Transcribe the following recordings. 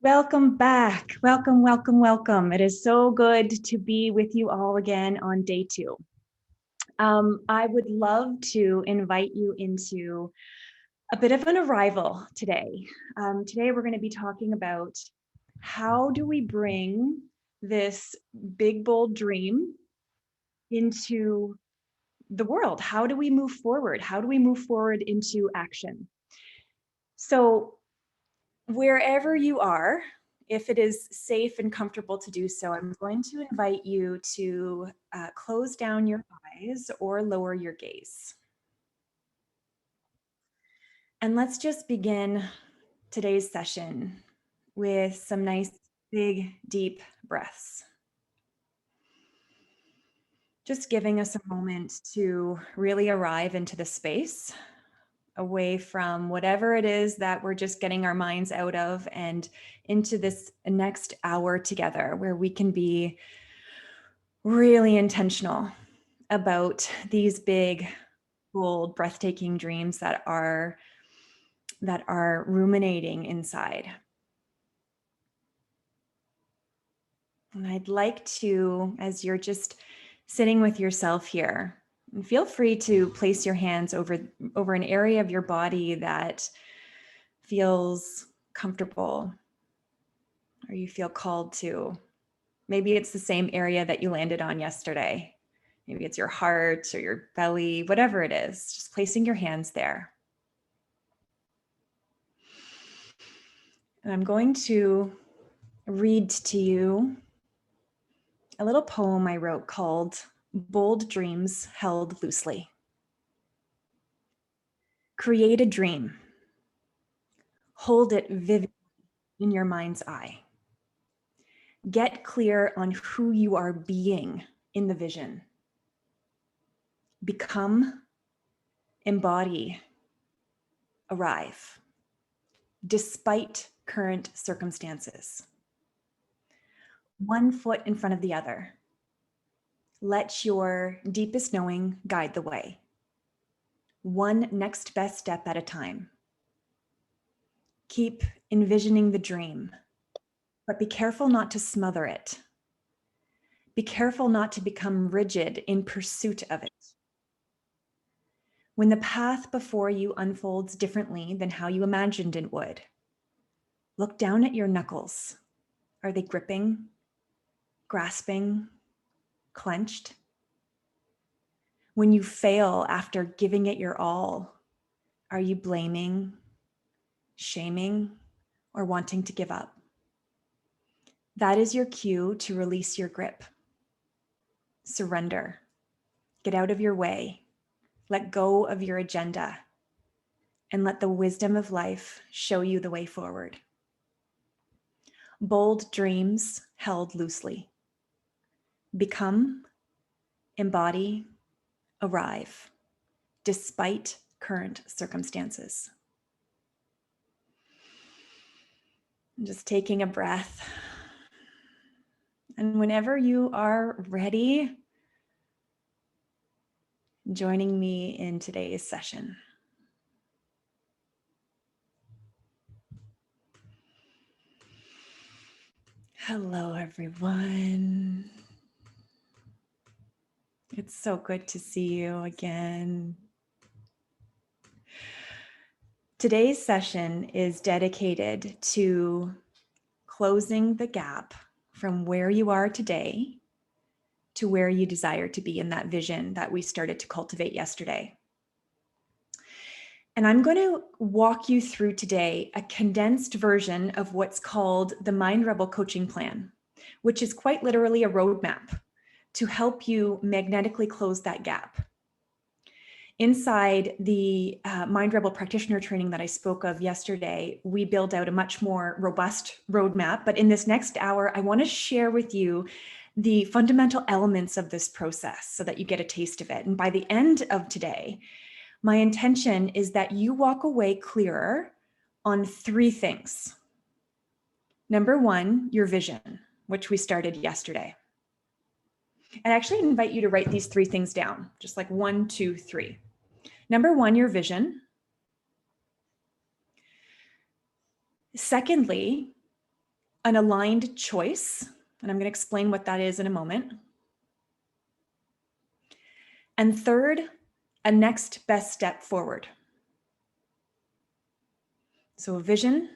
Welcome back. Welcome, welcome, welcome. It is so good to be with you all again on day two. I would love to invite you into a bit of an arrival today. Today, we're going to be talking about how do we bring this big, bold dream into the world? How do we move forward? How do we move forward into action? So, wherever you are, if it is safe and comfortable to do so, I'm going to invite you to close down your eyes or lower your gaze. And let's just begin today's session with some nice, big, deep breaths. Just giving us a moment to really arrive into the space, away from whatever it is that we're just getting our minds out of and into this next hour together where we can be really intentional about these big, bold, breathtaking dreams that are ruminating inside. And I'd like to, as you're just sitting with yourself here, and feel free to place your hands over an area of your body that feels comfortable or you feel called to. Maybe it's the same area that you landed on yesterday. Maybe it's your heart or your belly, whatever it is, just placing your hands there. And I'm going to read to you a little poem I wrote called Bold Dreams Held Loosely. Create a dream. Hold it vividly in your mind's eye. Get clear on who you are being in the vision. Become, embody, arrive, despite current circumstances. One foot in front of the other. Let your deepest knowing guide the way. One next best step at a time. Keep envisioning the dream, but be careful not to smother it. Be careful not to become rigid in pursuit of it. When the path before you unfolds differently than how you imagined it would, look down at your knuckles. Are they gripping, grasping, clenched? When you fail after giving it your all, are you blaming, shaming, or wanting to give up? That is your cue to release your grip. Surrender. Get out of your way. Let go of your agenda. And let the wisdom of life show you the way forward. Bold dreams held loosely. Become, embody, arrive, despite current circumstances. Just taking a breath. And whenever you are ready, joining me in today's session. Hello, everyone. It's so good to see you again. Today's session is dedicated to closing the gap from where you are today to where you desire to be in that vision that we started to cultivate yesterday. And I'm going to walk you through today a condensed version of what's called the Mind Rebel Coaching Plan, which is quite literally a roadmap to help you magnetically close that gap. Inside the Mind Rebel practitioner training that I spoke of yesterday, we build out a much more robust roadmap. But in this next hour, I want to share with you the fundamental elements of this process so that you get a taste of it. And by the end of today, my intention is that you walk away clearer on three things. Number one, your vision, which we started yesterday. And I actually invite you to write these three things down, just like 1, 2, 3. Number one, your vision. Secondly, an aligned choice, and I'm going to explain what that is in a moment. And third, a next best step forward. So a vision,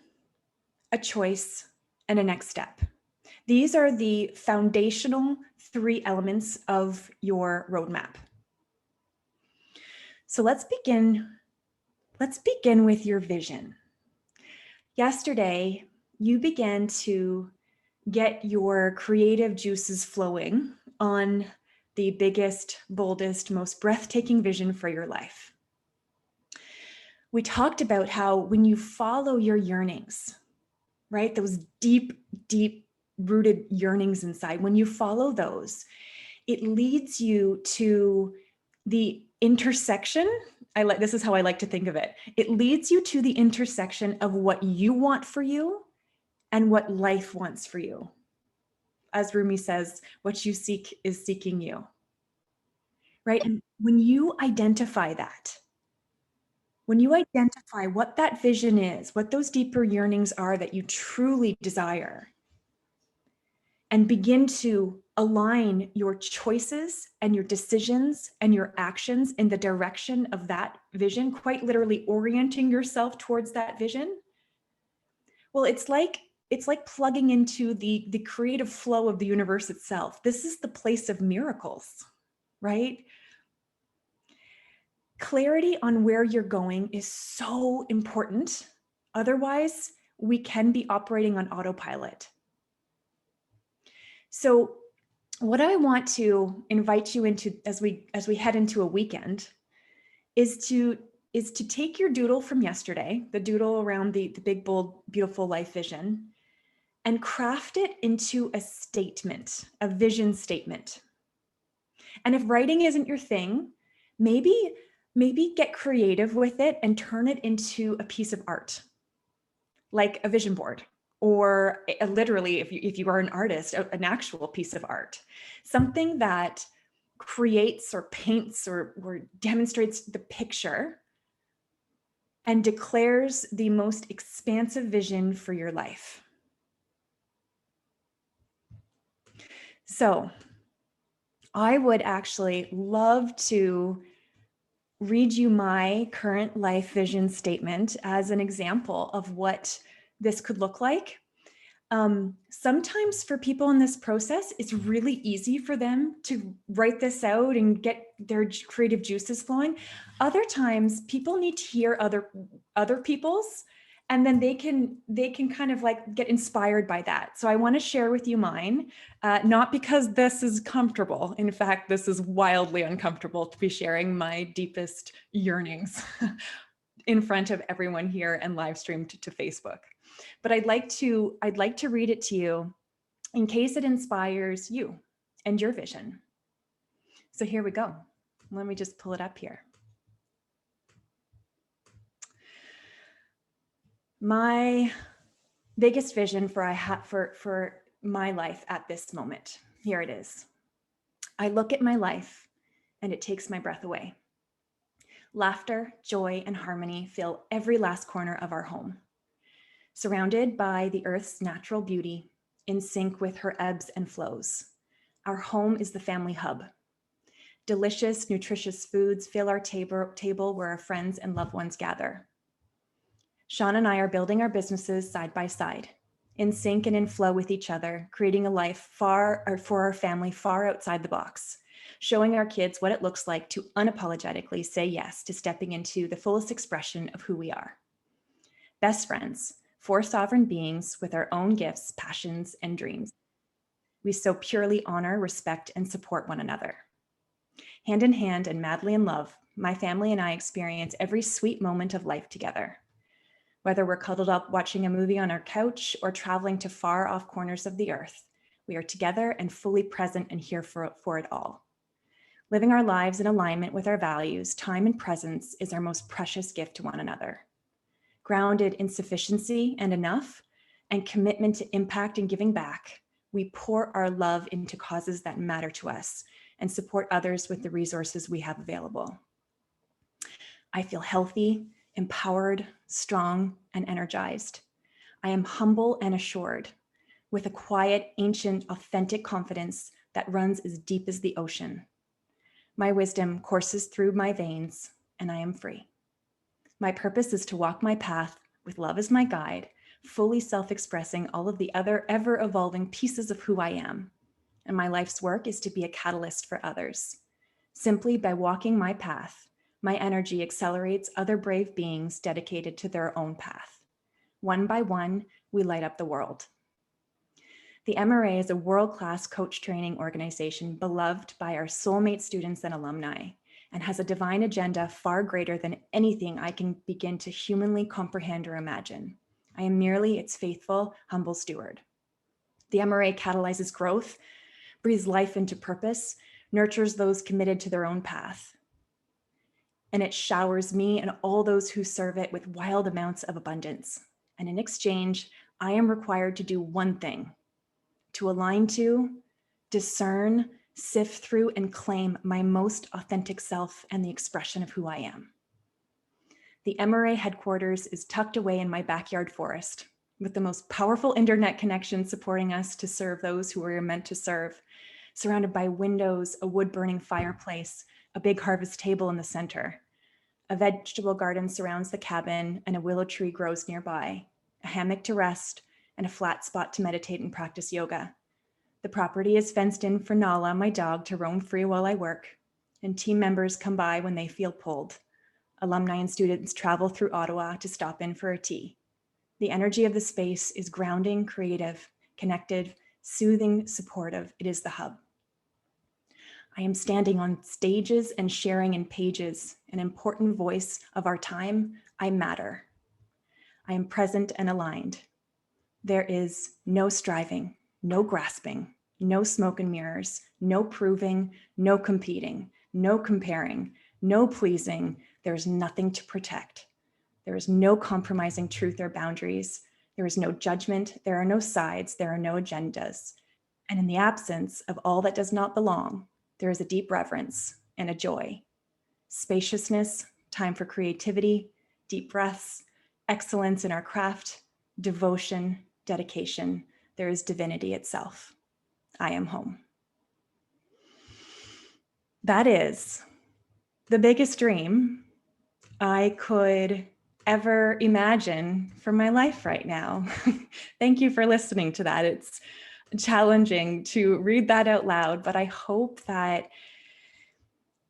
a choice, and a next step. These are the foundational 3 elements of your roadmap. So let's begin with your vision. Yesterday, you began to get your creative juices flowing on the biggest, boldest, most breathtaking vision for your life. We talked about how when you follow your yearnings, right? Those deep, deep rooted yearnings inside, when you follow those, it leads you to the intersection. This is how I like to think of it. It leads you to the intersection of what you want for you and what life wants for you. As Rumi says, what you seek is seeking you, right? And when you identify that, when you identify what that vision is, what those deeper yearnings are that you truly desire, and begin to align your choices and your decisions and your actions in the direction of that vision, quite literally orienting yourself towards that vision, well, it's like plugging into the creative flow of the universe itself. This is the place of miracles, right? Clarity on where you're going is so important. Otherwise, we can be operating on autopilot. So what I want to invite you into as we head into a weekend is to take your doodle from yesterday, the doodle around the big, bold, beautiful life vision, and craft it into a statement, a vision statement. And if writing isn't your thing, maybe get creative with it and turn it into a piece of art, like a vision board, or literally, if you are an artist, an actual piece of art, something that creates or paints or demonstrates the picture and declares the most expansive vision for your life. So I would actually love to read you my current life vision statement as an example of what this could look like. Sometimes for people in this process, it's really easy for them to write this out and get their creative juices flowing. Other times people need to hear other people's, and then they can kind of like get inspired by that. So I want to share with you mine, not because this is comfortable. In fact, this is wildly uncomfortable to be sharing my deepest yearnings in front of everyone here and live streamed to Facebook. But I'd like to read it to you in case it inspires you and your vision. So here we go. Let me just pull it up here. My biggest vision for my life at this moment. Here it is. I look at my life and it takes my breath away. Laughter, joy, and harmony fill every last corner of our home. Surrounded by the earth's natural beauty, in sync with her ebbs and flows. Our home is the family hub. Delicious, nutritious foods fill our table where our friends and loved ones gather. Sean and I are building our businesses side by side, in sync and in flow with each other, creating a life for our family far outside the box, showing our kids what it looks like to unapologetically say yes to stepping into the fullest expression of who we are. Best friends, 4 sovereign beings with our own gifts, passions, and dreams. We so purely honor, respect, and support one another. Hand in hand and madly in love, my family and I experience every sweet moment of life together. Whether we're cuddled up watching a movie on our couch or traveling to far off corners of the earth, we are together and fully present and here for it all. Living our lives in alignment with our values, time and presence is our most precious gift to one another. Grounded in sufficiency and enough, and commitment to impact and giving back, we pour our love into causes that matter to us and support others with the resources we have available. I feel healthy, empowered, strong, and energized. I am humble and assured. with a quiet, ancient, authentic confidence that runs as deep as the ocean. My wisdom courses through my veins, and I am free. My purpose is to walk my path with love as my guide, fully self-expressing all of the other ever-evolving pieces of who I am. And my life's work is to be a catalyst for others. Simply by walking my path, my energy accelerates other brave beings dedicated to their own path. One by one, we light up the world. The MRA is a world-class coach training organization beloved by our soulmate students and alumni, and has a divine agenda far greater than anything I can begin to humanly comprehend or imagine. I am merely its faithful, humble steward. The MRA catalyzes growth, breathes life into purpose, nurtures those committed to their own path. And it showers me and all those who serve it with wild amounts of abundance. And in exchange, I am required to do one thing: to align to, discern, sift through, and claim my most authentic self and the expression of who I am. The MRA headquarters is tucked away in my backyard forest, with the most powerful internet connection supporting us to serve those who we are meant to serve, surrounded by windows, a wood-burning fireplace, a big harvest table in the center. A vegetable garden surrounds the cabin, and a willow tree grows nearby, a hammock to rest, and a flat spot to meditate and practice yoga. The property is fenced in for Nala, my dog, to roam free while I work, and team members come by when they feel pulled. Alumni and students travel through Ottawa to stop in for a tea. The energy of the space is grounding, creative, connected, soothing, supportive. It is the hub. I am standing on stages and sharing in pages, an important voice of our time. I matter. I am present and aligned. There is no striving, no grasping, no smoke and mirrors, no proving, no competing, no comparing, no pleasing. There is nothing to protect. There is no compromising truth or boundaries. There is no judgment. There are no sides. There are no agendas. And in the absence of all that does not belong, there is a deep reverence and a joy, spaciousness, time for creativity, deep breaths, excellence in our craft, devotion, dedication. There is divinity itself. I am home. That is the biggest dream I could ever imagine for my life right now. Thank you for listening to that. It's challenging to read that out loud, but I hope that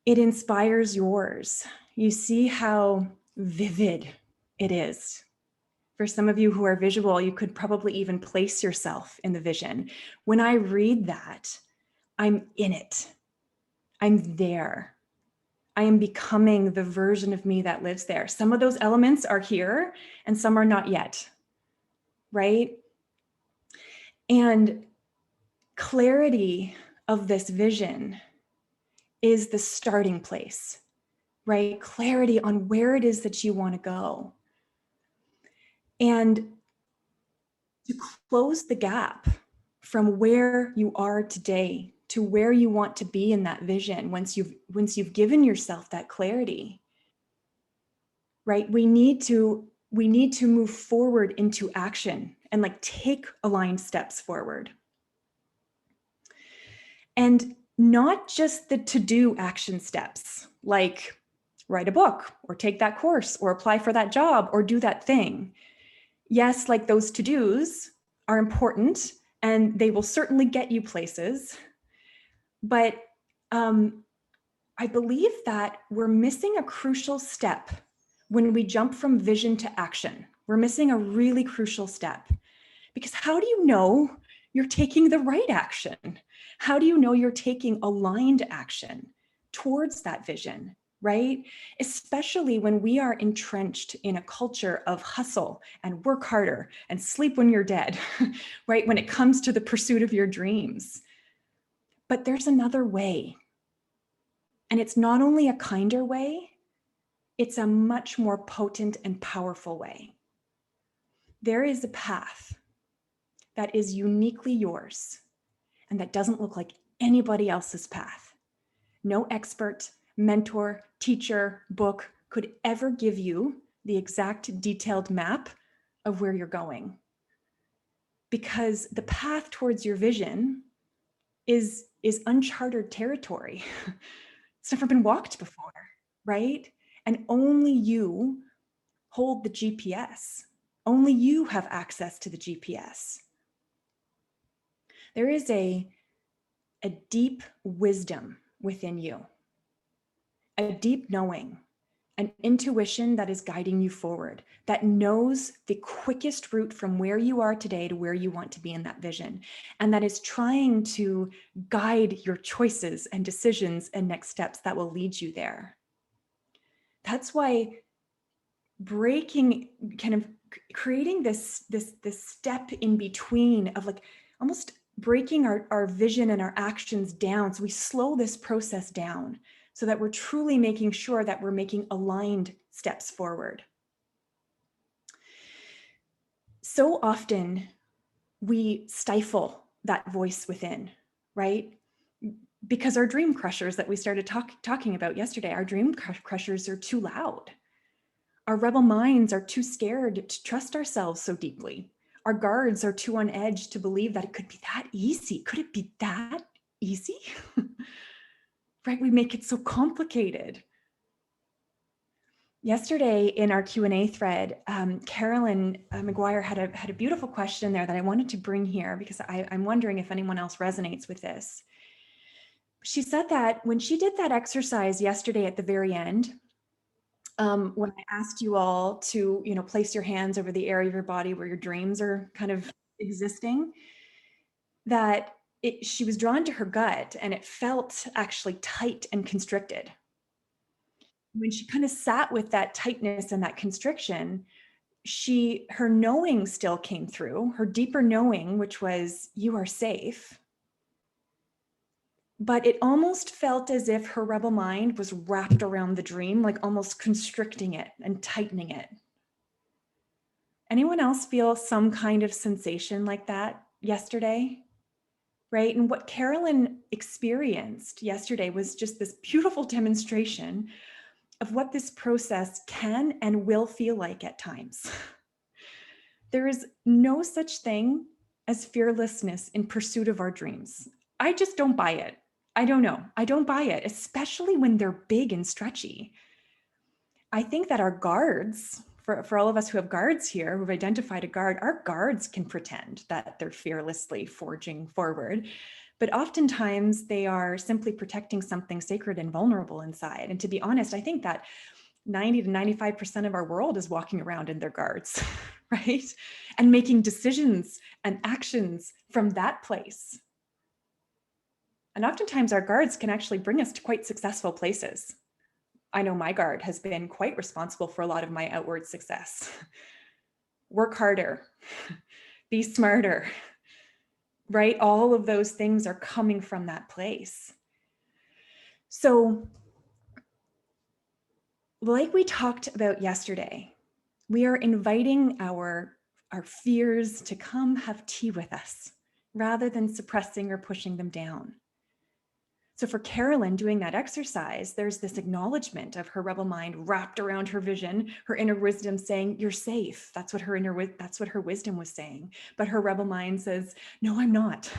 it inspires yours. You see how vivid it is. For some of you who are visual, you could probably even place yourself in the vision. When I read that, I'm in it. I'm there. I am becoming the version of me that lives there. Some of those elements are here and some are not yet, right? And clarity of this vision is the starting place, right? Clarity on where it is that you want to go. And to close the gap from where you are today to where you want to be in that vision, once you've given yourself that clarity, right? We need to move forward into action and like take aligned steps forward. And not just the to-do action steps, like write a book or take that course or apply for that job or do that thing. Yes, like those to-dos are important and they will certainly get you places. But I believe that we're missing a crucial step when we jump from vision to action. We're missing a really crucial step, because how do you know you're taking the right action? How do you know you're taking aligned action towards that vision, right? Especially when we are entrenched in a culture of hustle and work harder and sleep when you're dead, right? When it comes to the pursuit of your dreams. But there's another way. And it's not only a kinder way, it's a much more potent and powerful way. There is a path that is uniquely yours and that doesn't look like anybody else's path. No expert, mentor, teacher, book could ever give you the exact detailed map of where you're going. because the path towards your vision is uncharted territory. It's never been walked before, right? And only you hold the GPS. Only you have access to the GPS. There is a deep wisdom within you, a deep knowing, an intuition that is guiding you forward, that knows the quickest route from where you are today to where you want to be in that vision, and that is trying to guide your choices and decisions and next steps that will lead you there. That's why breaking, kind of creating this step in between of like almost breaking our vision and our actions down, so we slow this process down so that we're truly making sure that we're making aligned steps forward. So often we stifle that voice within, right? Because our dream crushers that we started talking about yesterday, our dream crushers are too loud. Our rebel minds are too scared to trust ourselves so deeply. Our guards are too on edge to believe that it could be that easy. Could it be that easy? Right? We make it so complicated. Yesterday in our Q&A thread, Carolyn McGuire had a beautiful question there that I wanted to bring here because I'm wondering if anyone else resonates with this. She said that when she did that exercise yesterday at the very end, when I asked you all to, place your hands over the area of your body where your dreams are kind of existing, that she was drawn to her gut and it felt actually tight and constricted. When she kind of sat with that tightness and that constriction, her knowing still came through, her deeper knowing, which was, you are safe. But it almost felt as if her rebel mind was wrapped around the dream, like almost constricting it and tightening it. Anyone else feel some kind of sensation like that yesterday? Right? And what Carolyn experienced yesterday was just this beautiful demonstration of what this process can and will feel like at times. There is no such thing as fearlessness in pursuit of our dreams. I just don't buy it. I don't know. I don't buy it, especially when they're big and stretchy. I think that our guards, for all of us who have guards here, who've identified a guard, our guards can pretend that they're fearlessly forging forward. But oftentimes they are simply protecting something sacred and vulnerable inside. And to be honest, I think that 90 to 95% of our world is walking around in their guards, right? And making decisions and actions from that place. And oftentimes our guards can actually bring us to quite successful places. I know my guard has been quite responsible for a lot of my outward success. Work harder, be smarter, right? All of those things are coming from that place. So, like we talked about yesterday, we are inviting our fears to come have tea with us rather than suppressing or pushing them down. So for Carolyn doing that exercise, there's this acknowledgement of her rebel mind wrapped around her vision, her inner wisdom saying, you're safe. That's what her wisdom was saying. But her rebel mind says, no, I'm not.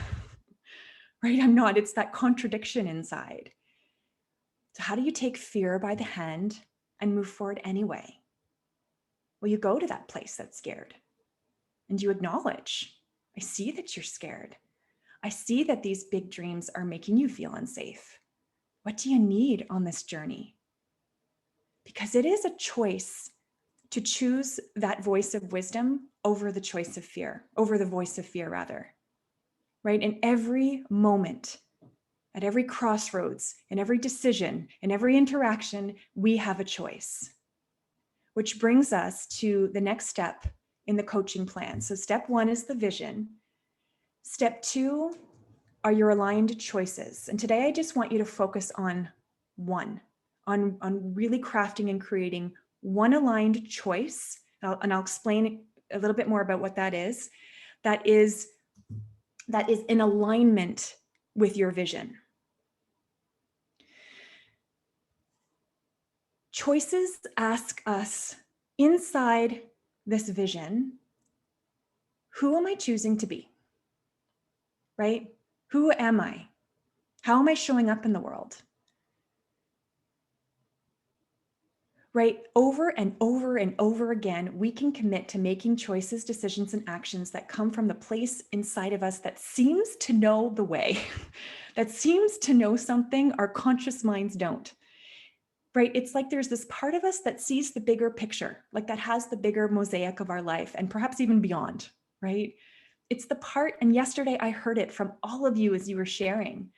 Right? I'm not. It's that contradiction inside. So how do you take fear by the hand and move forward anyway? Well, you go to that place that's scared and you acknowledge, I see that you're scared. I see that these big dreams are making you feel unsafe. What do you need on this journey? Because it is a choice to choose that voice of wisdom over the choice of fear, over the voice of fear rather, right? In every moment, at every crossroads, in every decision, in every interaction, we have a choice. Which brings us to the next step in the coaching plan. So step 1 is the vision. Step 2 are your aligned choices. And today I just want you to focus on one, on really crafting and creating one aligned choice. And I'll explain a little bit more about what that is. That is in alignment with your vision. Choices ask us inside this vision, Who am I choosing to be? Right? Who am I? How am I showing up in the world? Right? Over and over and over again, we can commit to making choices, decisions, and actions that come from the place inside of us that seems to know the way, that seems to know something our conscious minds don't. Right? It's like there's this part of us that sees the bigger picture, like that has the bigger mosaic of our life and perhaps even beyond, right? It's the part, and yesterday I heard it from all of you as you were sharing.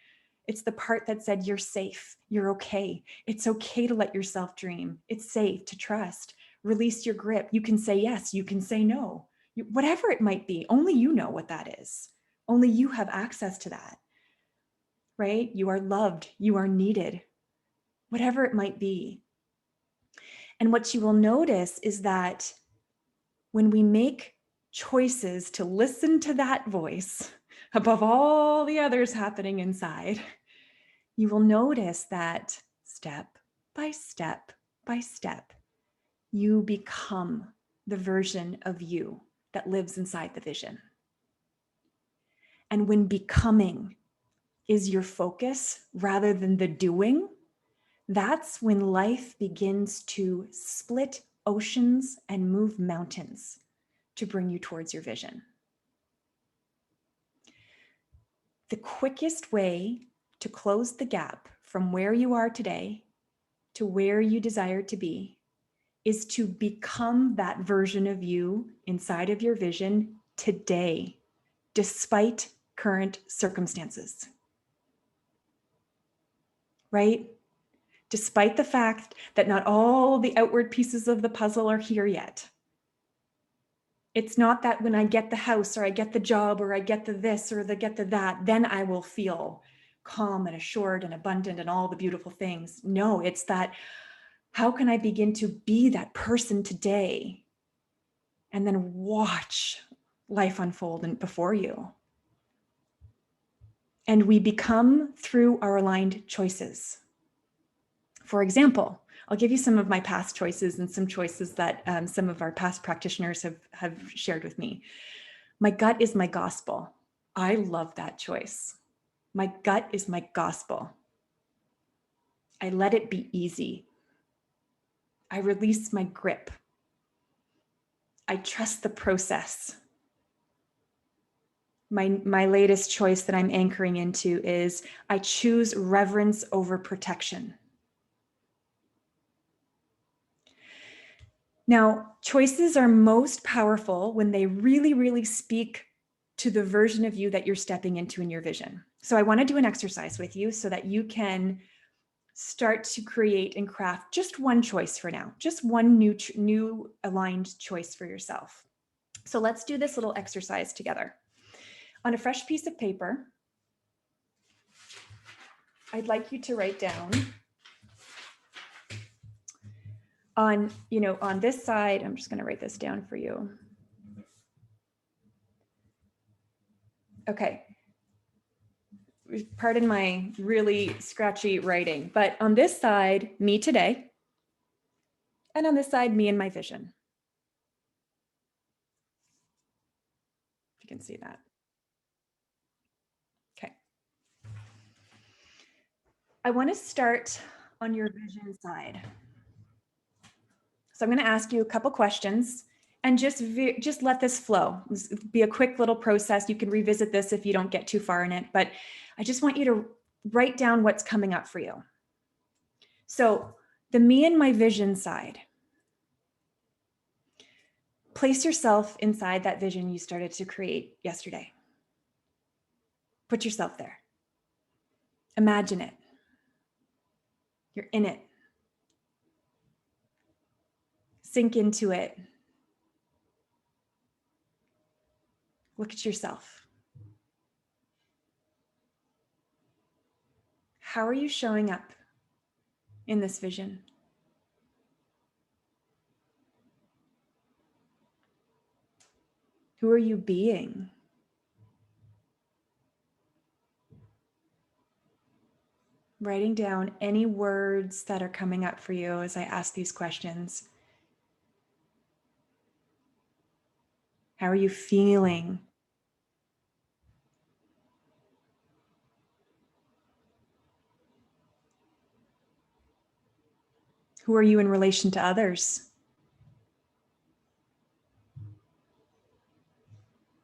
It's the part that said, you're safe, you're okay. It's okay to let yourself dream. It's safe to trust. Release your grip. You can say yes, you can say no. Whatever it might be, only you know what that is. Only you have access to that, right? You are loved, you are needed, whatever it might be. And what you will notice is that when we make choices to listen to that voice above all the others happening inside, you will notice that step by step by step, you become the version of you that lives inside the vision. And when becoming is your focus rather than the doing, that's when life begins to split oceans and move mountains to bring you towards your vision. The quickest way to close the gap from where you are today to where you desire to be is to become that version of you inside of your vision today, despite current circumstances. Right? Despite the fact that not all the outward pieces of the puzzle are here yet. It's not that when I get the house or I get the job or I get the this or get the that, then I will feel calm and assured and abundant and all the beautiful things. No, it's that, how can I begin to be that person today and then watch life unfold before you? And we become through our aligned choices. For example, I'll give you some of my past choices and some choices that some of our past practitioners have shared with me. My gut is my gospel. I love that choice. My gut is my gospel. I let it be easy. I release my grip. I trust the process. My latest choice that I'm anchoring into is I choose reverence over protection. Now, choices are most powerful when they really, really speak to the version of you that you're stepping into in your vision. So I want to do an exercise with you so that you can start to create and craft just one choice for now, just one new aligned choice for yourself. So let's do this little exercise together. On a fresh piece of paper, I'd like you to write down on this side, I'm just going to write this down for you. Okay. Pardon my really scratchy writing, but on this side, me today, and on this side, me and my vision. If you can see that. Okay. I want to start on your vision side. So I'm going to ask you a couple questions and just let this flow. Be a quick little process. You can revisit this if you don't get too far in it, but I just want you to write down what's coming up for you. So the me and my vision side. Place yourself inside that vision you started to create yesterday. Put yourself there. Imagine it. You're in it. Sink into it. Look at yourself. How are you showing up in this vision? Who are you being? Writing down any words that are coming up for you as I ask these questions. How are you feeling? Who are you in relation to others?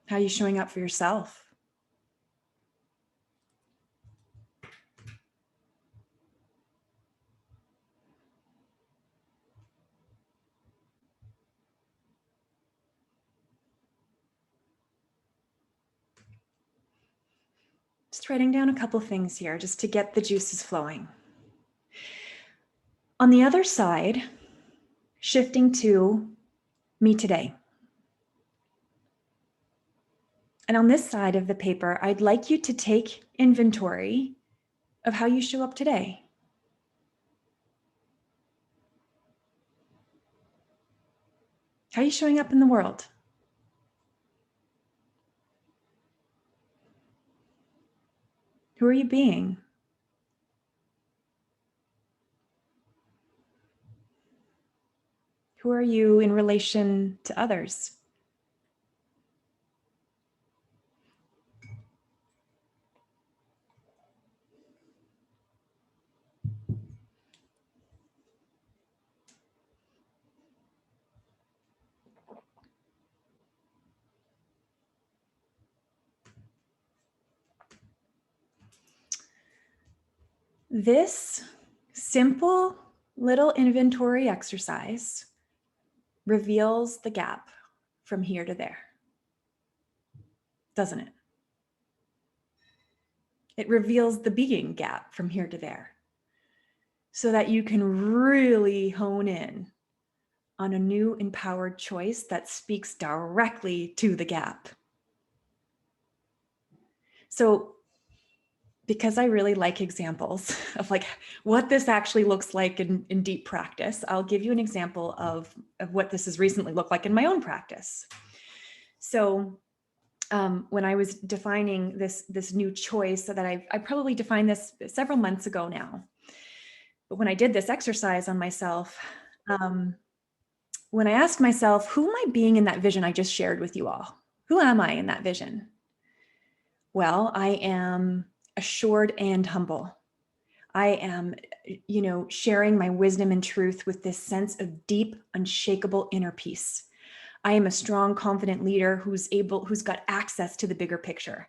How are you showing up for yourself? Just writing down a couple things here just to get the juices flowing. On the other side, shifting to me today. And on this side of the paper, I'd like you to take inventory of how you show up today. How are you showing up in the world? Who are you being? Who are you in relation to others? This simple little inventory exercise reveals the gap from here to there, doesn't it? It reveals the being gap from here to there so that you can really hone in on a new empowered choice that speaks directly to the gap. So, because I really like examples of like what this actually looks like in deep practice, I'll give you an example of what this has recently looked like in my own practice. So when I was defining this new choice, so that I probably defined this several months ago now, but when I did this exercise on myself, when I asked myself, who am I being in that vision I just shared with you all? Who am I in that vision? Well, I am assured and humble. I am, sharing my wisdom and truth with this sense of deep, unshakable inner peace. I am a strong, confident leader who's got access to the bigger picture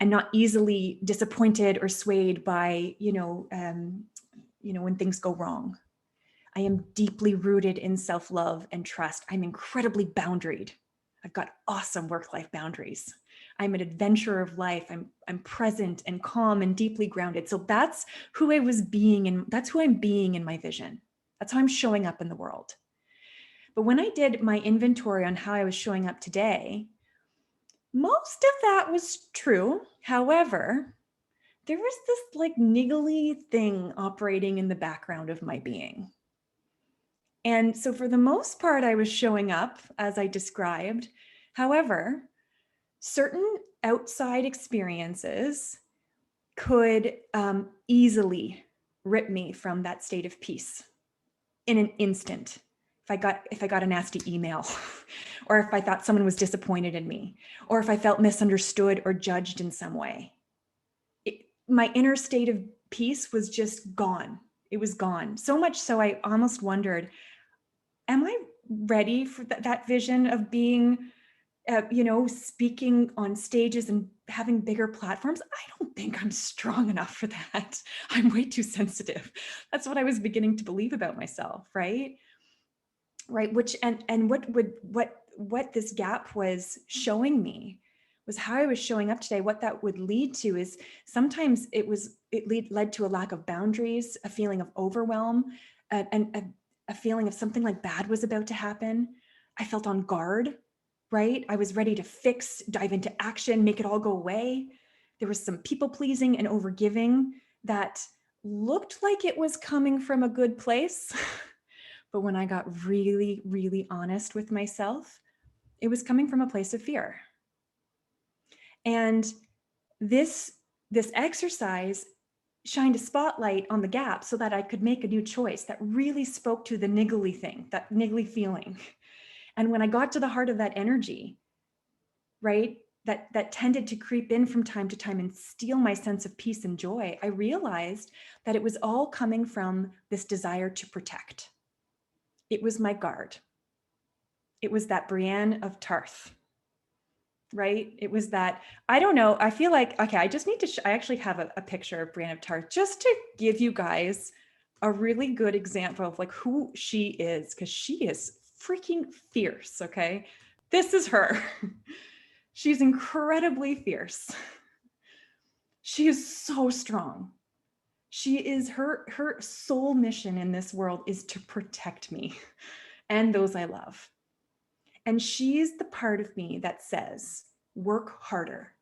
and not easily disappointed or swayed by, when things go wrong. I am deeply rooted in self-love and trust. I'm incredibly boundaried. I've got awesome work-life boundaries. I'm an adventurer of life. I'm present and calm and deeply grounded. So that's who I was being, and that's who I'm being in my vision. That's how I'm showing up in the world. But when I did my inventory on how I was showing up today, most of that was true. However, there was this like niggly thing operating in the background of my being. And so for the most part, I was showing up as I described. However, certain outside experiences could easily rip me from that state of peace in an instant. If I got a nasty email, or if I thought someone was disappointed in me, or if I felt misunderstood or judged in some way, my inner state of peace was just gone. It was gone. So much so I almost wondered, am I ready for that vision of being, speaking on stages and having bigger platforms? I don't think I'm strong enough for that. I'm way too sensitive. That's what I was beginning to believe about myself, right? Right. Which and what this gap was showing me was how I was showing up today. What that would lead to is sometimes it led to a lack of boundaries, a feeling of overwhelm, and a feeling of something like bad was about to happen. I felt on guard, right? I was ready to fix, dive into action, make it all go away. There was some people pleasing and overgiving that looked like it was coming from a good place. But when I got really, really honest with myself, it was coming from a place of fear. And this exercise shined a spotlight on the gap so that I could make a new choice that really spoke to the niggly thing, that niggly feeling. And when I got to the heart of that energy, right? That tended to creep in from time to time and steal my sense of peace and joy, I realized that it was all coming from this desire to protect. It was my guard. It was that Brienne of Tarth, right? It was that, I don't know, I feel like, okay, I just need to, I actually have a picture of Brienne of Tarth just to give you guys a really good example of like who she is, because she is freaking fierce, okay? This is her. She's incredibly fierce. She is so strong. She is, her sole mission in this world is to protect me and those I love. And she's the part of me that says, work harder.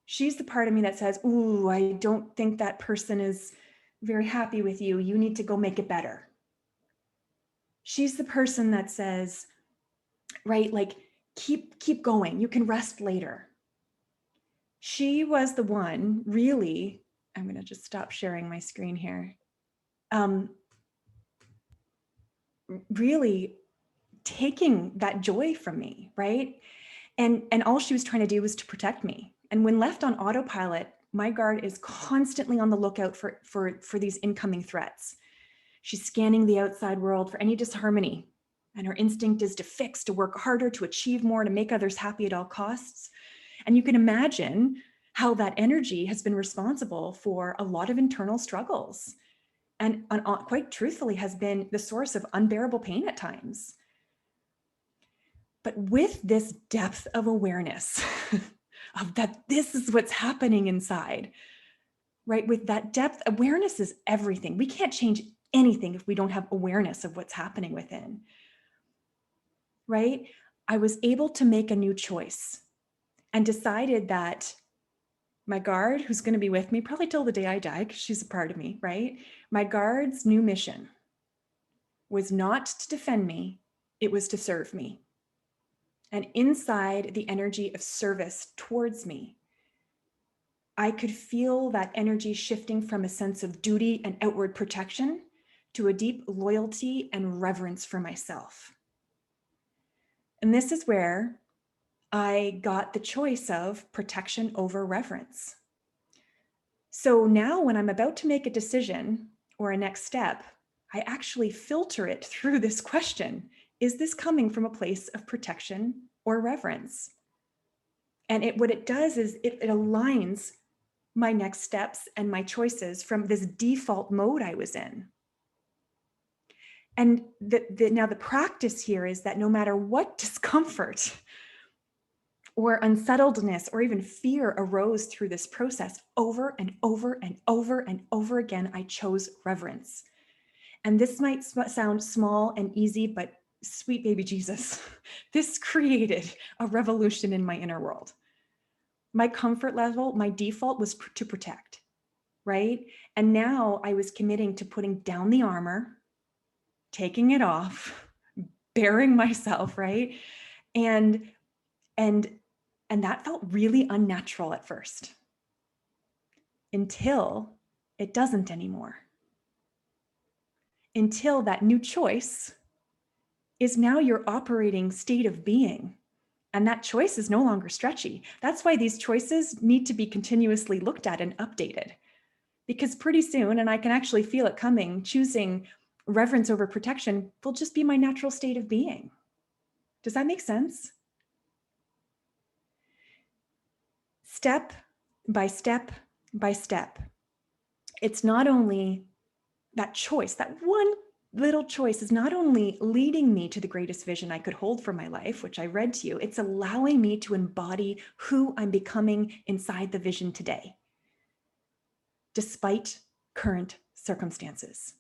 She's the part of me that says, ooh, I don't think that person is very happy with you. You need to go make it better. She's the person that says, right, like, keep going. You can rest later. She was the one, really, I'm going to just stop sharing my screen here. Really taking that joy from me, right? And all she was trying to do was to protect me. And when left on autopilot, my guard is constantly on the lookout for these incoming threats. She's scanning the outside world for any disharmony. And her instinct is to fix, to work harder, to achieve more, to make others happy at all costs. And you can imagine how that energy has been responsible for a lot of internal struggles. And quite truthfully, has been the source of unbearable pain at times. But with this depth of awareness of that this is what's happening inside, right? With that depth, awareness is everything. We can't change anything if we don't have awareness of what's happening within, right? I was able to make a new choice and decided that my guard, who's going to be with me probably till the day I die, because she's a part of me, right? My guard's new mission was not to defend me, it was to serve me. And inside the energy of service towards me, I could feel that energy shifting from a sense of duty and outward protection to a deep loyalty and reverence for myself. And this is where I got the choice of protection over reverence. So now when I'm about to make a decision or a next step, I actually filter it through this question. Is this coming from a place of protection or reverence? And what it does is it aligns my next steps and my choices from this default mode I was in. And now the practice here is that no matter what discomfort or unsettledness or even fear arose through this process, over and over and over and over again, I chose reverence. And this might sound small and easy, but sweet baby Jesus, this created a revolution in my inner world. My comfort level, my default was to protect, right? And now I was committing to putting down the armor, taking it off, bearing myself, right? And that felt really unnatural at first, until it doesn't anymore. Until that new choice is now your operating state of being. And that choice is no longer stretchy. That's why these choices need to be continuously looked at and updated. Because pretty soon, and I can actually feel it coming, choosing reverence over protection will just be my natural state of being. Does that make sense? Step by step by step. It's not only that choice, that one little choice is not only leading me to the greatest vision I could hold for my life, which I read to you, it's allowing me to embody who I'm becoming inside the vision today, despite current circumstances.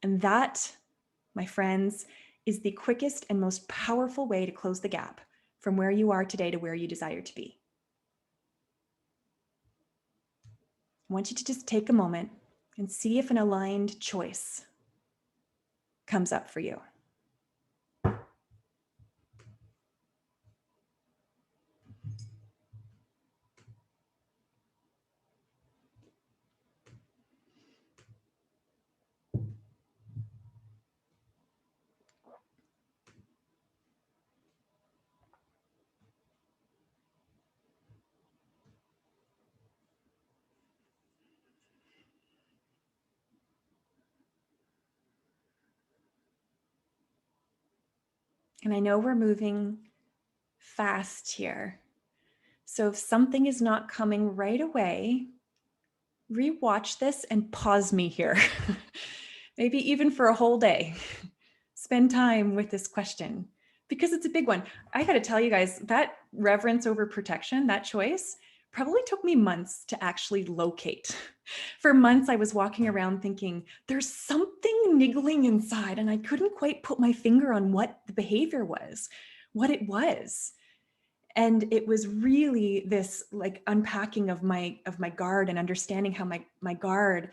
And that, my friends, is the quickest and most powerful way to close the gap from where you are today to where you desire to be. I want you to just take a moment and see if an aligned choice comes up for you. And I know we're moving fast here. So if something is not coming right away, rewatch this and pause me here. Maybe even for a whole day. Spend time with this question because it's a big one. I got to tell you guys, that reverence over protection, that choice probably took me months to actually locate. For months, I was walking around thinking, there's something niggling inside, and I couldn't quite put my finger on what the behavior was, what it was. And it was really this like unpacking of my guard and understanding how my guard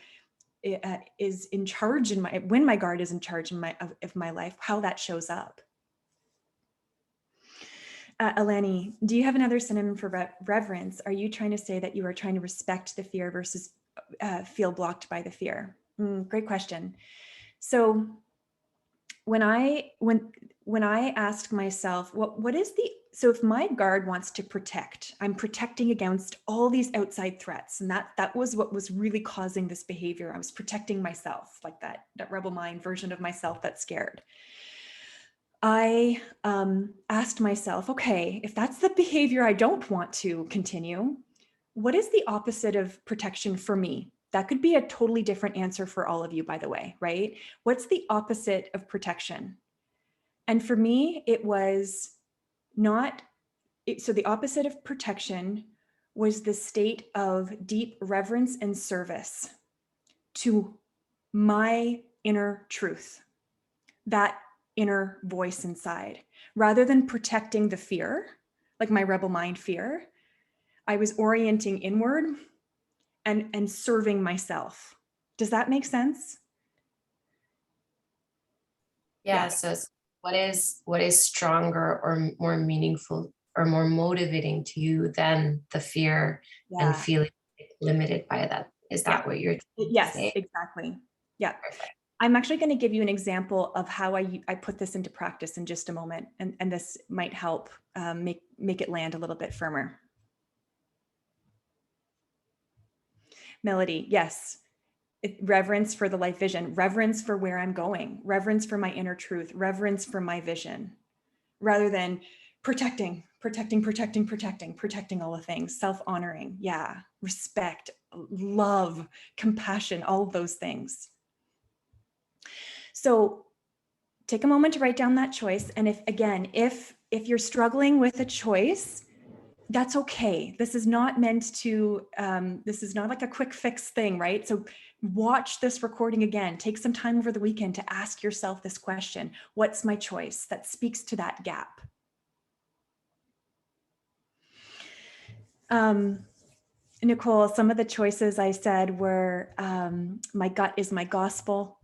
is in charge in my, when my guard is in charge in my of my life, how that shows up. Eleni, do you have another synonym for reverence? Are you trying to say that you are trying to respect the fear versus feel blocked by the fear? Great question. So when I asked myself, what is the, so if my guard wants to protect, I'm protecting against all these outside threats, and that was what was really causing this behavior. I was protecting myself, like that rebel mind version of myself that's scared. I asked myself, okay, if that's the behavior I don't want to continue, what is the opposite of protection for me? That could be a totally different answer for all of you, by the way, right? What's the opposite of protection? And for me, it was not, so the opposite of protection was the state of deep reverence and service to my inner truth, that inner voice inside. Rather than protecting the fear, like my rebel mind fear, I was orienting inward and serving myself. Does that make sense? Yeah. So it's, what is stronger or more meaningful or more motivating to you than the fear and Yeah. feeling limited by that? Is Yeah. that what you're trying to Yes, say? exactly. Yeah. Perfect. I'm actually going to give you an example of how I put this into practice in just a moment, and this might help make it land a little bit firmer. Melody, yes. Reverence for the life vision, reverence for where I'm going, reverence for my inner truth, reverence for my vision, rather than protecting all the things, self-honoring, yeah, respect, love, compassion, all of those things. So take a moment to write down that choice. And if you're struggling with a choice, that's okay. This is not meant to, this is not like a quick fix thing, right? So watch this recording again. Take some time over the weekend to ask yourself this question. What's my choice that speaks to that gap? Nicole, some of the choices I said were, my gut is my gospel.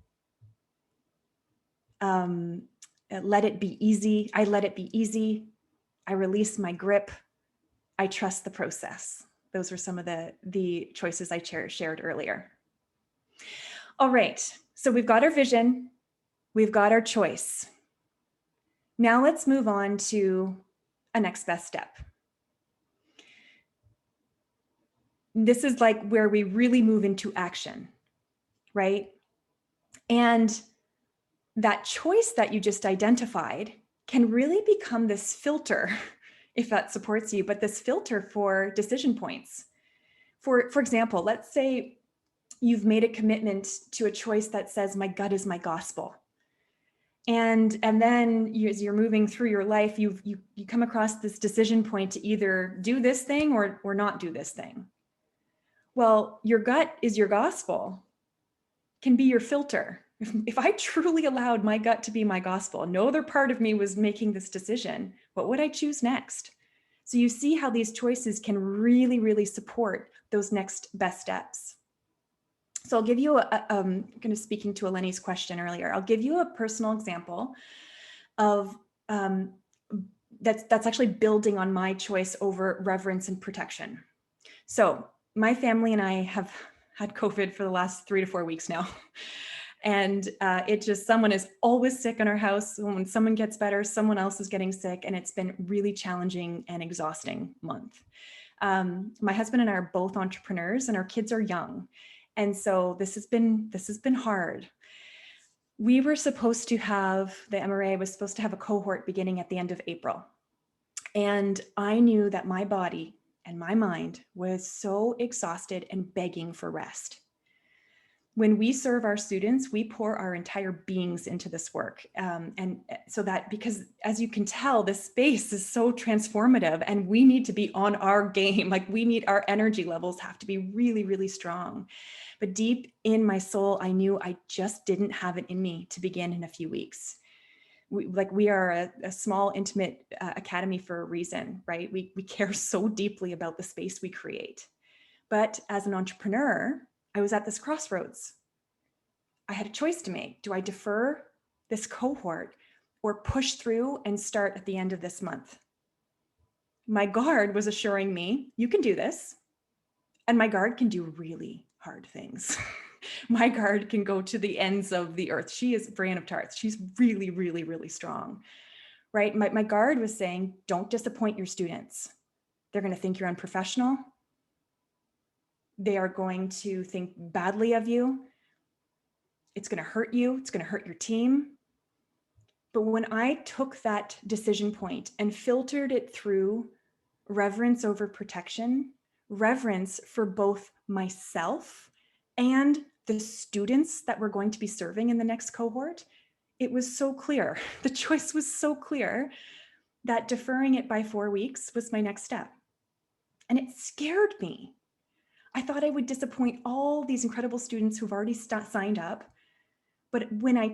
Let it be easy. I let it be easy. I release my grip. I trust the process. Those were some of the choices I shared earlier. All right, so we've got our vision, we've got our choice. Now let's move on to a next best step. This is like where we really move into action, right? And that choice that you just identified can really become this filter, if that supports you, but this filter for decision points. For example, let's say you've made a commitment to a choice that says, my gut is my gospel. And then as you're moving through your life, you come across this decision point to either do this thing or not do this thing. Well, your gut is your gospel, can be your filter. If I truly allowed my gut to be my gospel, no other part of me was making this decision, what would I choose next? So you see how these choices can really, really support those next best steps. So I'll give you kind of speaking to Eleni's question earlier, I'll give you a personal example of that's actually building on my choice over reverence and protection. So my family and I have had COVID for the last 3 to 4 weeks now. And it just, someone is always sick in our house. When someone gets better, someone else is getting sick. And it's been really challenging and exhausting month. My husband and I are both entrepreneurs and our kids are young. And so this has been hard. we were supposed to have, the MRA was supposed to have a cohort beginning at the end of April. And I knew that my body and my mind was so exhausted and begging for rest. When we serve our students, we pour our entire beings into this work. And so that, because as you can tell, this space is so transformative and we need to be on our game. Like we need, our energy levels have to be really, really strong. But deep in my soul, I knew I just didn't have it in me to begin in a few weeks. We are a small, intimate academy for a reason, right? We care so deeply about the space we create. But as an entrepreneur, I was at this crossroads. I had a choice to make. Do I defer this cohort or push through and start at the end of this month? My guard was assuring me, you can do this. And my guard can do really hard things. My guard can go to the ends of the earth. She is Brienne of Tarth. She's really, really, really strong, right? My guard was saying, don't disappoint your students. They're going to think you're unprofessional. They are going to think badly of you. It's going to hurt you. It's going to hurt your team. But when I took that decision point and filtered it through reverence over protection, reverence for both myself and the students that we're going to be serving in the next cohort, it was so clear. The choice was so clear that deferring it by 4 weeks was my next step. And it scared me. I thought I would disappoint all these incredible students who've already signed up. But when I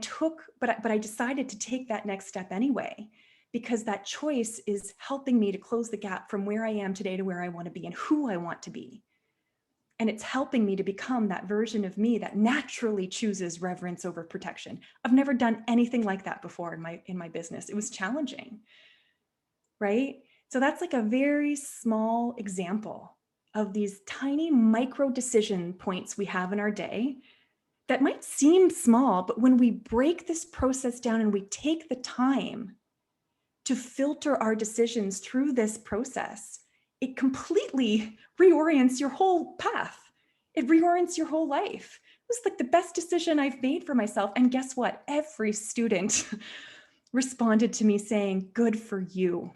decided to take that next step anyway, because that choice is helping me to close the gap from where I am today to where I want to be and who I want to be. And it's helping me to become that version of me that naturally chooses reverence over protection. I've never done anything like that before in my business. It was challenging, right? So that's like a very small example of these tiny micro decision points we have in our day that might seem small, but when we break this process down and we take the time to filter our decisions through this process, it completely reorients your whole path. It reorients your whole life. It was like the best decision I've made for myself. And guess what? Every student responded to me saying, good for you.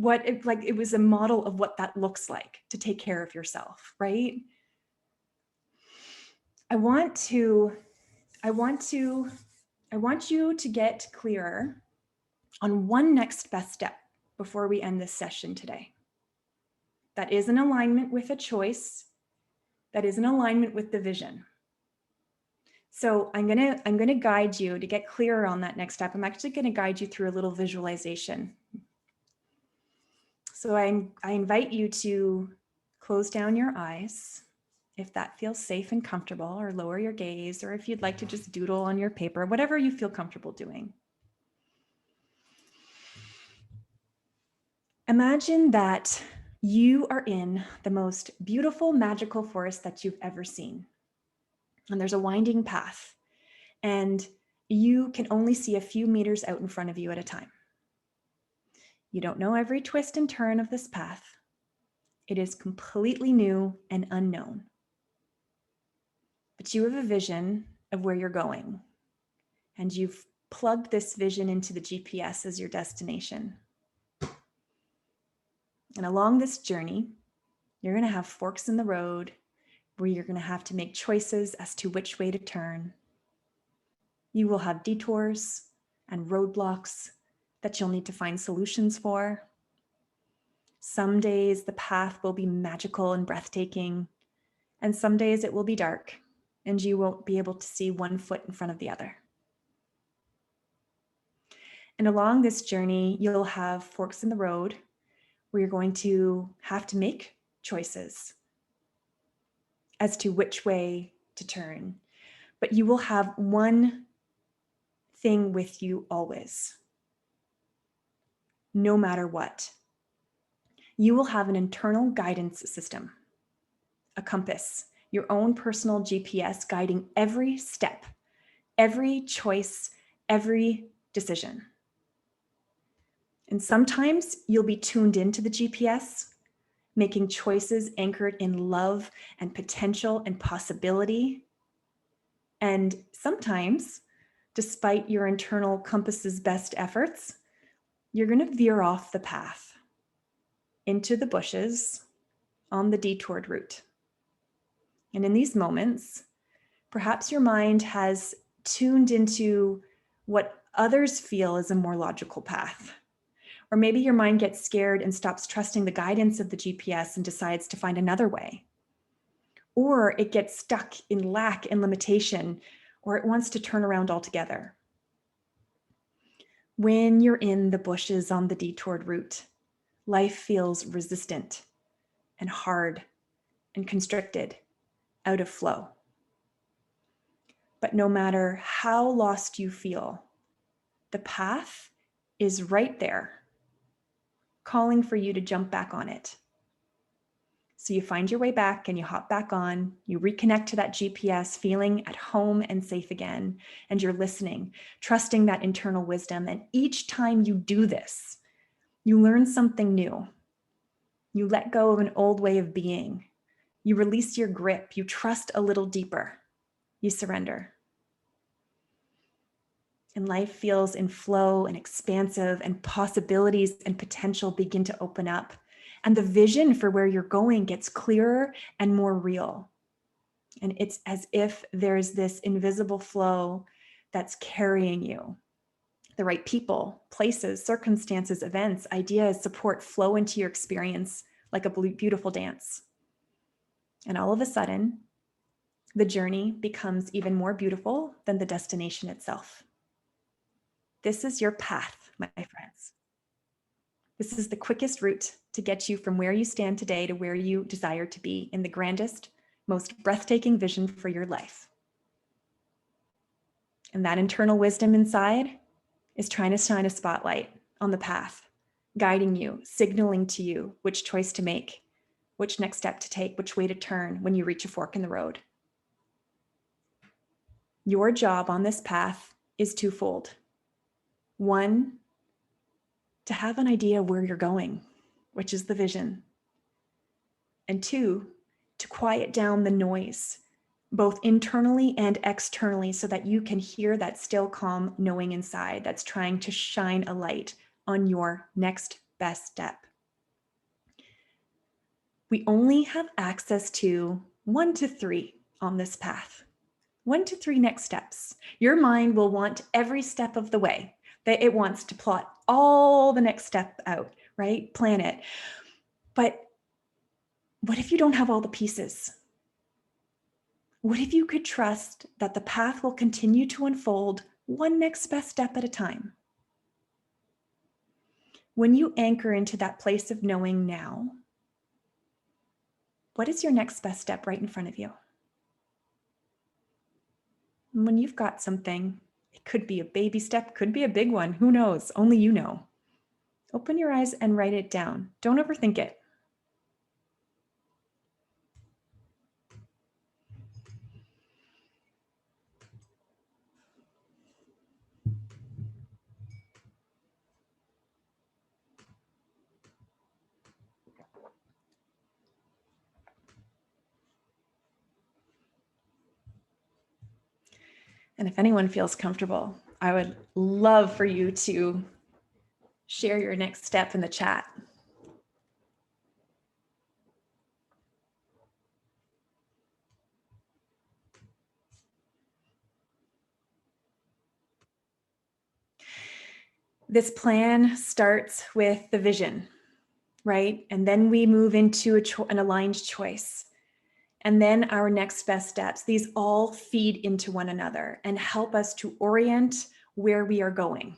It was a model of what that looks like to take care of yourself, right? I want you to get clearer on one next best step before we end this session today. That is in alignment with a choice, that is in alignment with the vision. So I'm gonna guide you to get clearer on that next step. I'm actually gonna guide you through a little visualization. So I invite you to close down your eyes if that feels safe and comfortable, or lower your gaze, or if you'd like to just doodle on your paper, whatever you feel comfortable doing. Imagine that you are in the most beautiful, magical forest that you've ever seen. And there's a winding path, and you can only see a few meters out in front of you at a time. You don't know every twist and turn of this path. It is completely new and unknown. But you have a vision of where you're going, and you've plugged this vision into the GPS as your destination. And along this journey, you're going to have forks in the road where you're going to have to make choices as to which way to turn. You will have detours and roadblocks that you'll need to find solutions for. Some days the path will be magical and breathtaking, and some days it will be dark and you won't be able to see one foot in front of the other. And along this journey, you'll have forks in the road where you're going to have to make choices as to which way to turn. But you will have one thing with you always, no matter what. You will have an internal guidance system, a compass, your own personal GPS guiding every step, every choice, every decision. And sometimes you'll be tuned into the GPS, making choices anchored in love and potential and possibility. And sometimes despite your internal compass's best efforts, you're going to veer off the path into the bushes on the detoured route. And in these moments, perhaps your mind has tuned into what others feel is a more logical path. Or maybe your mind gets scared and stops trusting the guidance of the GPS and decides to find another way. Or it gets stuck in lack and limitation, or it wants to turn around altogether. When you're in the bushes on the detoured route, life feels resistant and hard and constricted, out of flow. But no matter how lost you feel, the path is right there, calling for you to jump back on it. So you find your way back and you hop back on, you reconnect to that GPS, feeling at home and safe again, and you're listening, trusting that internal wisdom. And each time you do this, you learn something new. You let go of an old way of being. You release your grip. You trust a little deeper. You surrender. And life feels in flow and expansive, and possibilities and potential begin to open up. And the vision for where you're going gets clearer and more real. And it's as if there's this invisible flow that's carrying you. The right people, places, circumstances, events, ideas, support flow into your experience like a beautiful dance. And all of a sudden, the journey becomes even more beautiful than the destination itself. This is your path, my friends. This is the quickest route to get you from where you stand today to where you desire to be in the grandest, most breathtaking vision for your life. And that internal wisdom inside is trying to shine a spotlight on the path, guiding you, signaling to you which choice to make, which next step to take, which way to turn when you reach a fork in the road. Your job on this path is twofold. One, to have an idea where you're going, which is the vision. And two, to quiet down the noise, both internally and externally, so that you can hear that still, calm knowing inside that's trying to shine a light on your next best step. We only have access to 1 to 3 on this path. 1 to 3 next steps. Your mind will want every step of the way. That it wants to plot all the next step out, right? Plan it. But what if you don't have all the pieces? What if you could trust that the path will continue to unfold one next best step at a time? When you anchor into that place of knowing now, what is your next best step right in front of you? And when you've got something, it could be a baby step, could be a big one, who knows? Only you know. Open your eyes and write it down. Don't overthink it. And if anyone feels comfortable, I would love for you to share your next step in the chat. This plan starts with the vision, right? And then we move into an aligned choice. And then our next best steps. These all feed into one another and help us to orient where we are going.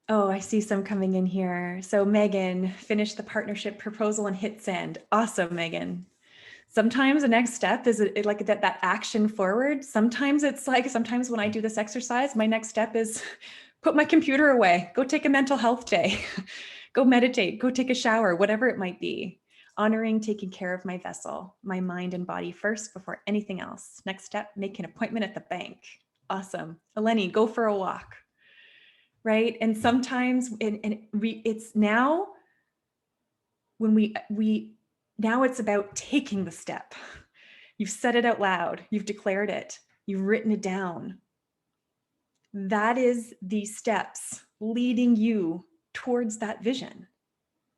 Oh, I see some coming in here. So Megan, finished the partnership proposal and hit send. Awesome, Megan. Sometimes the next step is like that action forward. Sometimes it's like, sometimes when I do this exercise, my next step is put my computer away, go take a mental health day, go meditate, go take a shower, whatever it might be. Honoring taking care of my vessel, my mind and body first before anything else. Next step, make an appointment at the bank. Awesome. Eleni, go for a walk. Right? And sometimes it's now when we Now it's about taking the step. You've said it out loud, you've declared it, you've written it down. That is the steps leading you towards that vision,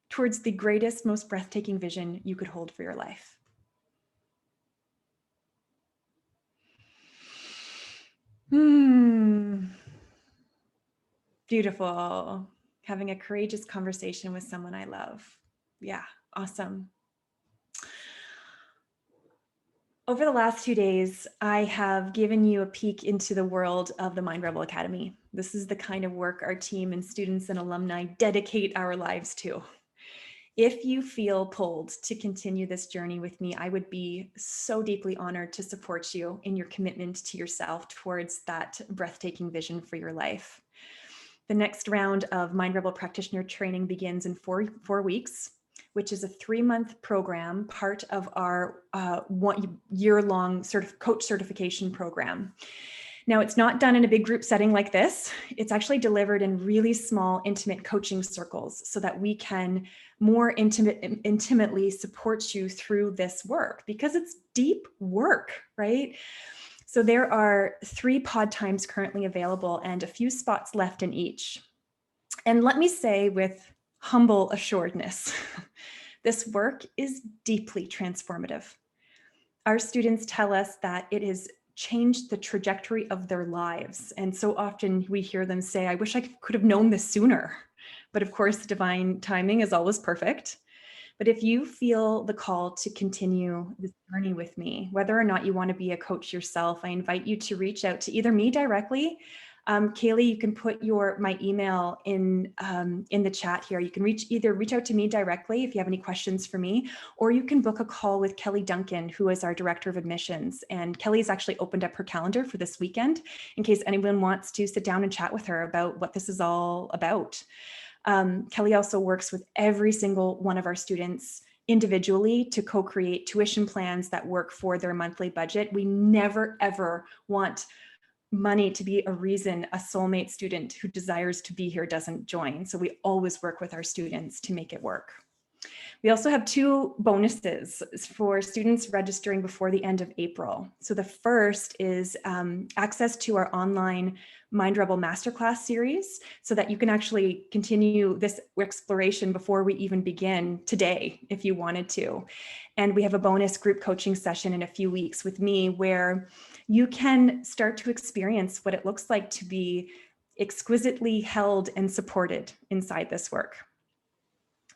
towards the greatest, most breathtaking vision you could hold for your life. Beautiful. Having a courageous conversation with someone I love. Yeah, awesome. Over the last 2 days, I have given you a peek into the world of the Mind Rebel Academy. This is the kind of work our team and students and alumni dedicate our lives to. If you feel pulled to continue this journey with me, I would be so deeply honored to support you in your commitment to yourself towards that breathtaking vision for your life. The next round of Mind Rebel practitioner training begins in four weeks, which is a 3-month program, part of our 1 year-long coach certification program. Now, it's not done in a big group setting like this. It's actually delivered in really small, intimate coaching circles so that we can more intimately support you through this work, because it's deep work, right? So there are 3 pod times currently available and a few spots left in each. And let me say with humble assuredness, this work is deeply transformative. Our students tell us that it has changed the trajectory of their lives. And so often we hear them say, I wish I could have known this sooner. But of course, divine timing is always perfect. But if you feel the call to continue this journey with me, whether or not you want to be a coach yourself, I invite you to reach out to either me directly. Kaylee, you can put my email in the chat here. You can either reach out to me directly if you have any questions for me, or you can book a call with Kelly Duncan, who is our director of admissions. And Kelly's actually opened up her calendar for this weekend in case anyone wants to sit down and chat with her about what this is all about. Kelly also works with every single one of our students individually to co-create tuition plans that work for their monthly budget. We never, ever want money to be a reason a soulmate student who desires to be here doesn't join. So we always work with our students to make it work. We also have 2 bonuses for students registering before the end of April. So the first is access to our online Mind Rebel Masterclass series so that you can actually continue this exploration before we even begin today, if you wanted to. And we have a bonus group coaching session in a few weeks with me where you can start to experience what it looks like to be exquisitely held and supported inside this work.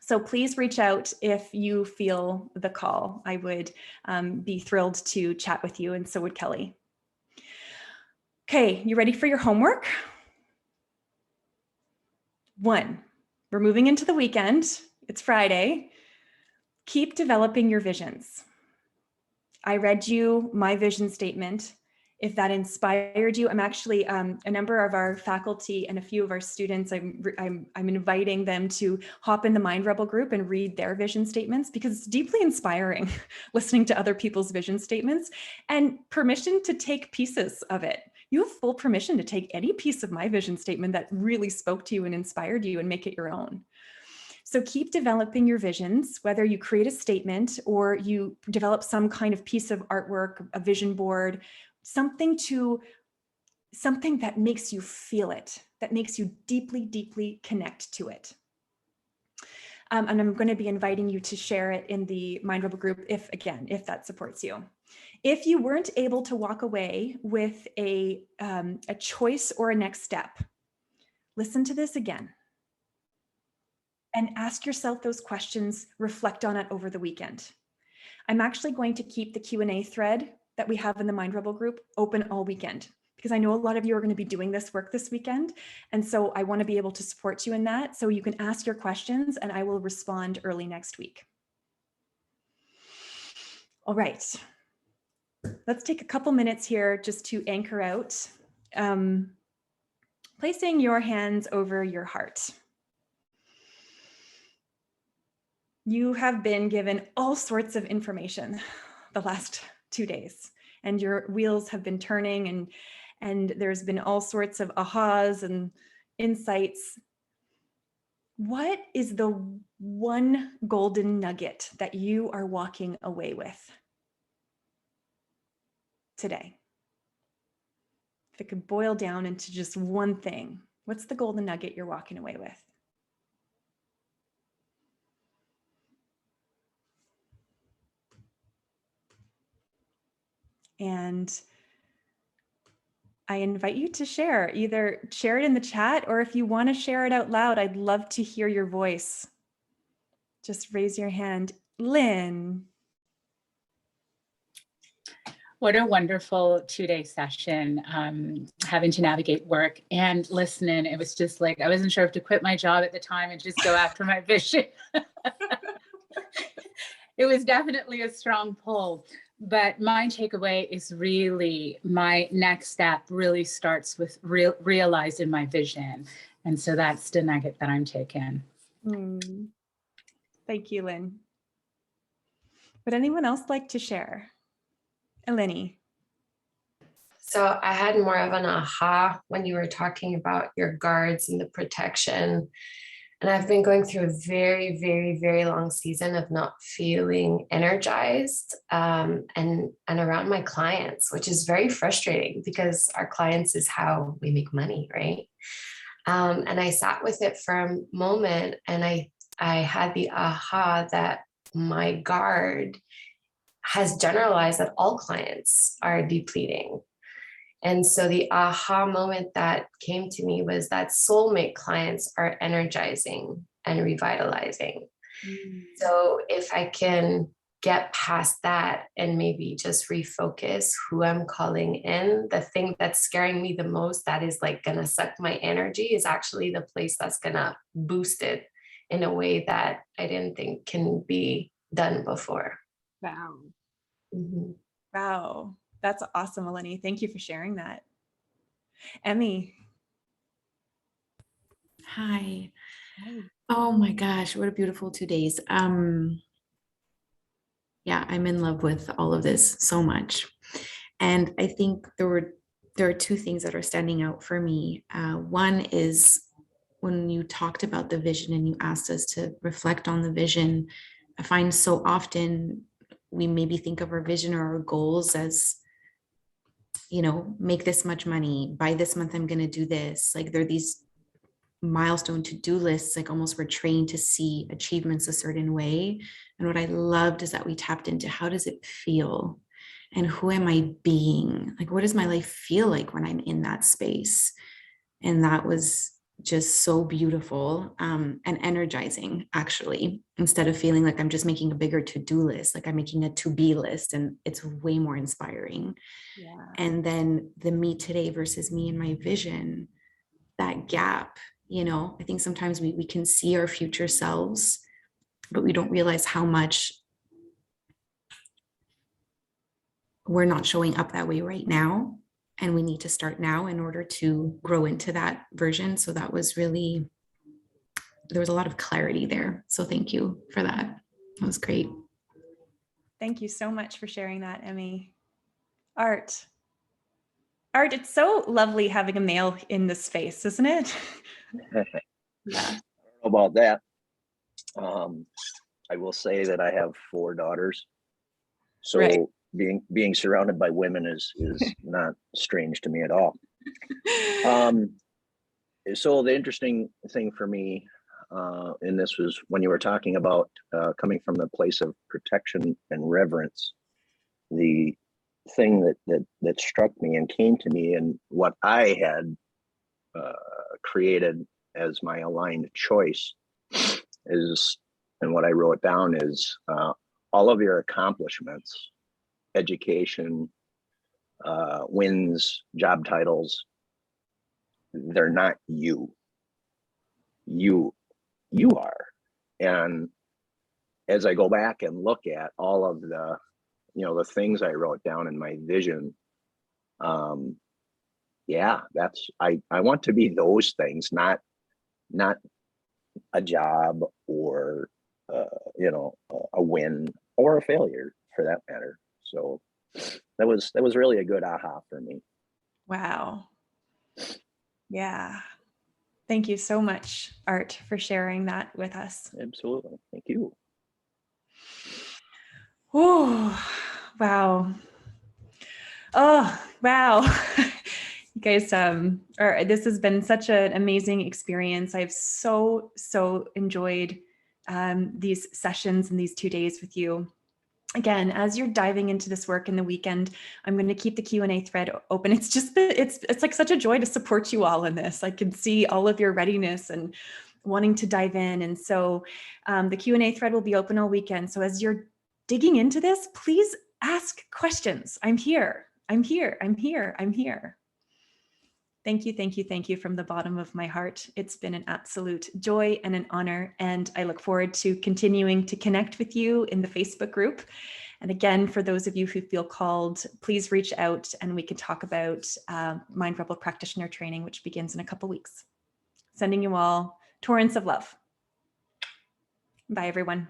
So please reach out if you feel the call. I would be thrilled to chat with you, and so would Kelly. Okay, you ready for your homework? 1, we're moving into the weekend. It's Friday. Keep developing your visions. I read you my vision statement. If that inspired you, I'm actually a number of our faculty and a few of our students, I'm inviting them to hop in the Mind Rebel group and read their vision statements, because it's deeply inspiring listening to other people's vision statements, and permission to take pieces of it. You have full permission to take any piece of my vision statement that really spoke to you and inspired you and make it your own. So keep developing your visions, whether you create a statement or you develop some kind of piece of artwork, a vision board, something that makes you feel it, that makes you deeply, deeply connect to it. And I'm going to be inviting you to share it in the Mind Rebel group if that supports you. If you weren't able to walk away with a choice or a next step, listen to this again and ask yourself those questions, reflect on it over the weekend. I'm actually going to keep the Q&A thread that we have in the Mind Rebel group open all weekend, because I know a lot of you are going to be doing this work this weekend. And so I want to be able to support you in that. So you can ask your questions and I will respond early next week. All right. Let's take a couple minutes here just to anchor out. Placing your hands over your heart. You have been given all sorts of information the last 2 days, and your wheels have been turning, and there's been all sorts of ahas and insights. What is the one golden nugget that you are walking away with today? If it could boil down into just one thing, what's the golden nugget you're walking away with? And I invite you to share, either share it in the chat, or if you want to share it out loud, I'd love to hear your voice. Just raise your hand. Lynn. What a wonderful 2-day session, having to navigate work and listening. It was just like, I wasn't sure if to quit my job at the time and just go after my vision. It was definitely a strong pull, but my takeaway is really my next step really starts with realizing my vision. And so that's the nugget that I'm taking. Thank you, Lynn. Would anyone else like to share? Eleni. So I had more of an aha when you were talking about your guards and the protection. And I've been going through a very, very, very long season of not feeling energized and around my clients, which is very frustrating because our clients is how we make money, right? And I sat with it for a moment and I had the aha that my guard has generalized that all clients are depleting. And so the aha moment that came to me was that soulmate clients are energizing and revitalizing. So if I can get past that and maybe just refocus who I'm calling in, the thing that's scaring me the most, that is like gonna suck my energy, is actually the place that's gonna boost it in a way that I didn't think can be done before. Wow. Mm-hmm. Wow. That's awesome, Eleni. Thank you for sharing that. Emmy. Hi. Hi. Oh my gosh, what a beautiful 2 days. Yeah, I'm in love with all of this so much. And I think there are two things that are standing out for me. One is when you talked about the vision and you asked us to reflect on the vision. I find so often we maybe think of our vision or our goals as, make this much money, by this month I'm going to do this. Like there are these milestone to-do lists, like almost we're trained to see achievements a certain way. And what I loved is that we tapped into how does it feel and who am I being? Like, what does my life feel like when I'm in that space? And that was just so beautiful and energizing, actually, instead of feeling like I'm just making a bigger to-do list, like I'm making a to-be list, and it's way more inspiring. Yeah. And then the me today versus me and my vision, that gap, I think sometimes we can see our future selves, but we don't realize how much we're not showing up that way right now. And we need to start now in order to grow into that version. So that was really, there was a lot of clarity there. So thank you for that. That was great. Thank you so much for sharing that, Emmy. Art. Art, it's so lovely having a male in this space, isn't it? Yeah. I don't know about that. I will say that I have 4 daughters. So right. being surrounded by women is not strange to me at all. So the interesting thing for me in this was when you were talking about coming from the place of protection and reverence. The thing that struck me and came to me, and what I had created as my aligned choice is, and what I wrote down is all of your accomplishments, education, wins, job titles, they're not you. You are. And as I go back and look at all of the, the things I wrote down in my vision, yeah, that's, I want to be those things, not a job or, a win or a failure for that matter. So that was really a good aha for me. Wow. Yeah. Thank you so much, Art, for sharing that with us. Absolutely. Thank you. Oh, wow. Oh, wow. You guys, this has been such an amazing experience. I've so enjoyed these sessions and these 2 days with you. Again, as you're diving into this work in the weekend, I'm going to keep the Q&A thread open. It's just, it's like such a joy to support you all in this. I can see all of your readiness and wanting to dive in. And so the Q&A thread will be open all weekend. So as you're digging into this, please ask questions. I'm here. I'm here. I'm here. I'm here. Thank you, thank you, thank you from the bottom of my heart. It's been an absolute joy and an honor, and I look forward to continuing to connect with you in the Facebook group. And again, for those of you who feel called, please reach out and we can talk about Mind Rebel Practitioner Training, which begins in a couple weeks. Sending you all torrents of love. Bye, everyone.